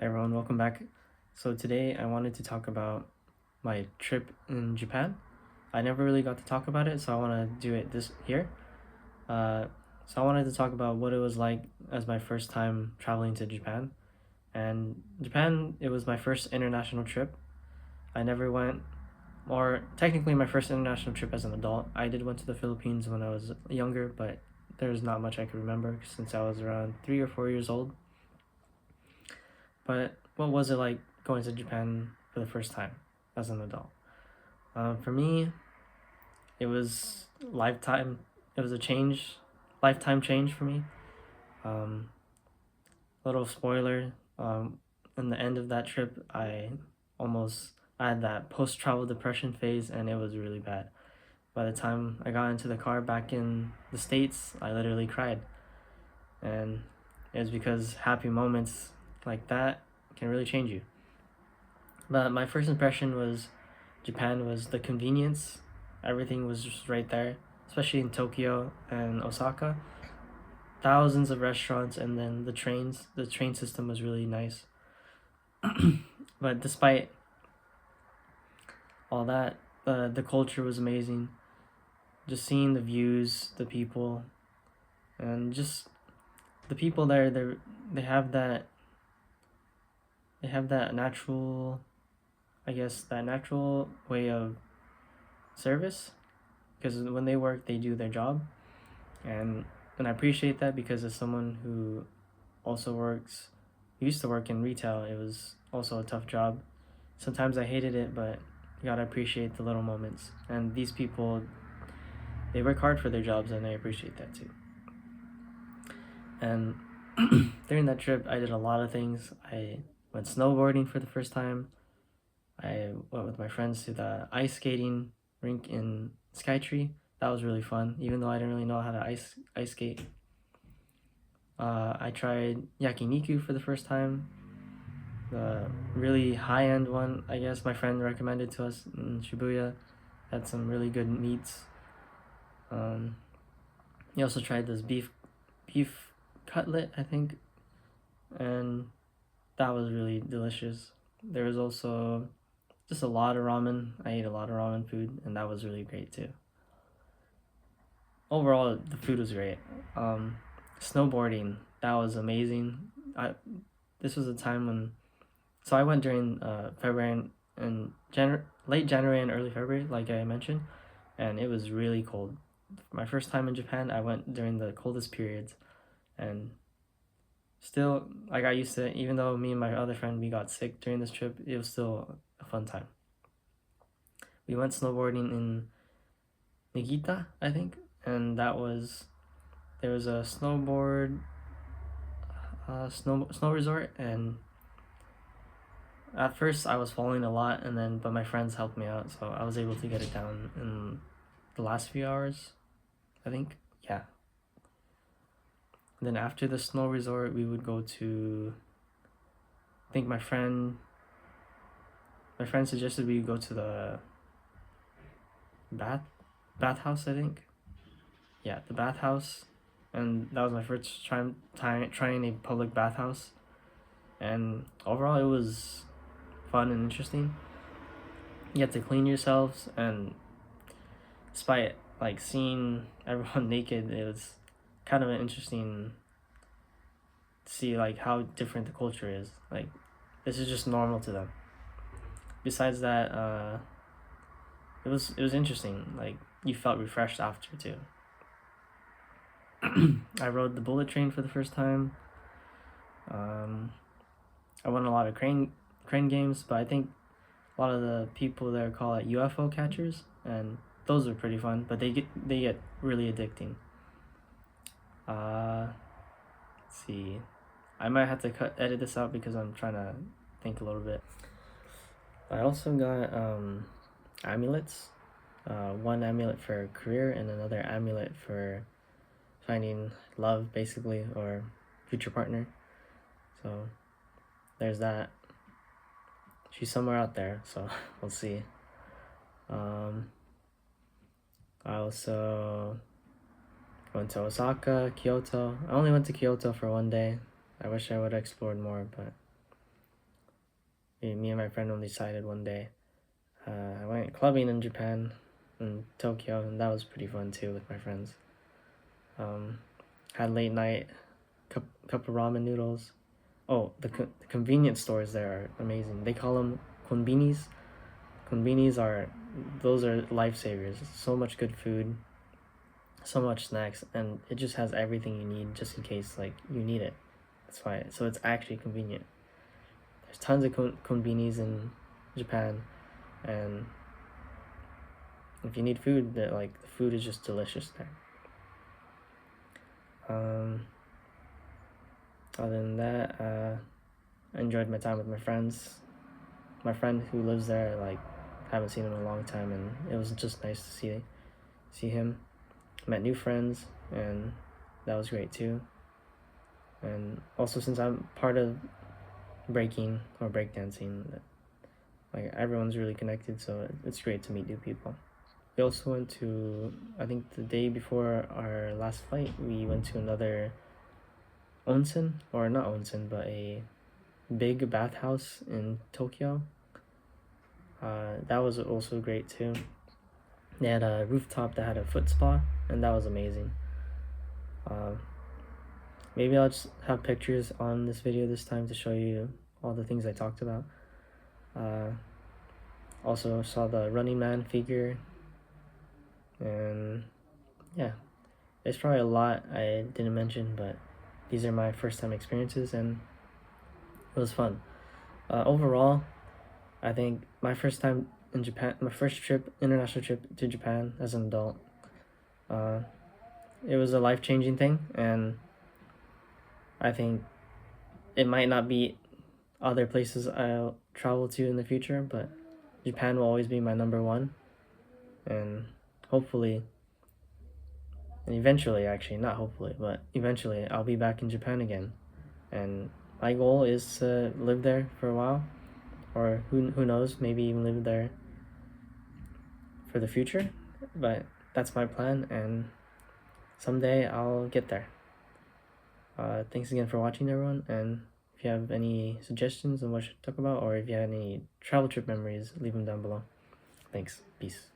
Hi everyone, welcome back. So today I wanted to talk about my trip in Japan. I never really got to talk about it, so I want to do it this here. Uh, so I wanted to talk about what it was like as my first time traveling to Japan. And Japan, it was my first international trip. I never went, or technically my first international trip as an adult. I did went to the Philippines when I was younger, but there's not much I could remember since I was around 3 or 4 years old. But what was it like going to Japan for the first time as an adult? For me, it was lifetime. It was a change, lifetime change for me. Um, Little spoiler. In the end of that trip, I had that post travel depression phase, and it was really bad. By the time I got into the car back in the States, I literally cried, and it was because happy moments like that can really change you. But my first impression was Japan was the convenience. Everything was just right there, especially in Tokyo and Osaka. Thousands of restaurants, and then the train system was really nice. But despite all that, the culture was amazing. Just seeing the views, the people, and just the people there, they have that they have that natural, I guess, that natural way of service, because when they work, they do their job, and I appreciate that because as someone who also used to work in retail, it was also a tough job. Sometimes I hated it, but you gotta appreciate the little moments. And these people, they work hard for their jobs, and I appreciate that too. And during that trip, I did a lot of things. I went snowboarding for the first time. I went with my friends to the ice skating rink in Skytree. That was really fun, even though I didn't really know how to ice skate. I tried yakiniku for the first time, the really high end one. I guess my friend recommended to us in Shibuya. Had some really good meats. Um, he also tried this beef cutlet, I think, and that was really delicious. There was also just a lot of ramen. I ate a lot of ramen food, and that was really great too. Overall, the food was great. Um, Snowboarding, that was amazing. I This was a time when, so I went during February and late January and early February, like I mentioned, and it was really cold. My first time in Japan, I went during the coldest periods, and still I got used to it. Even though me and my other friend we got sick during this trip, it was still a fun time. We went snowboarding in Nagita, I think, and there was a snow resort, and at first I was falling a lot, and then but my friends helped me out, so I was able to get it down in the last few hours, I think. Yeah. And then after the snow resort, we would go to. I think my friend suggested we go to the bath bathhouse. I think. Yeah, the bathhouse, and that was my first trying a public bathhouse, and overall it was fun and interesting. You have to clean yourselves, and despite like seeing everyone naked, it was kind of an interesting to see like how different the culture is. Like this is just normal to them. Besides that, it was interesting. Like you felt refreshed after too. I rode the bullet train for the first time. Um, I won a lot of crane games, but I think a lot of the people there call it UFO catchers, and those are pretty fun. But they get really addicting. Uh, let's see. I might have to edit this out because I'm trying to think a little bit. I also got amulets. One amulet for career and another amulet for finding love, basically, or future partner. So there's that. She's somewhere out there, so we'll see. Um, I also went to Osaka, Kyoto. I only went to Kyoto for one day. I wish I would have explored more, but Me and my friend only decided one day. I went clubbing in Japan, in Tokyo, and that was pretty fun too with my friends. Had late night, cup of ramen noodles. Oh, the convenience stores there are amazing. They call them konbinis. Konbinis are lifesavers. So much good food, so much snacks, and it just has everything you need just in case like you need it. That's why. So it's actually convenient. There's tons of konbinis in Japan, and if you need food, that like the food is just delicious there. Other than that, I enjoyed my time with my friends. My friend who lives there, like, haven't seen him in a long time, and it was just nice to see him. Met new friends, and that was great too. And also, since I'm part of breaking or breakdancing, like everyone's really connected, so it's great to meet new people. We also went to, I think the day before our last flight, we went to another onsen, or not onsen, but a big bathhouse in Tokyo. That was also great too. They had a rooftop that had a foot spa, and that was amazing. Maybe I'll just have pictures on this video this time to show you all the things I talked about. Also saw the Running Man figure, and yeah, there's probably a lot I didn't mention, but these are my first time experiences, and it was fun. Overall, I think my first time in Japan, my first international trip to Japan as an adult, it was a life-changing thing, and I think it might not be other places I'll travel to in the future, but Japan will always be my number one, and hopefully, and eventually, actually, not hopefully, but eventually, I'll be back in Japan again, and my goal is to live there for a while, or who knows, maybe even live there for the future, but that's my plan, and someday I'll get there. Thanks again for watching, everyone, and if you have any suggestions on what I should talk about, or if you have any travel trip memories, leave them down below. Thanks. Peace.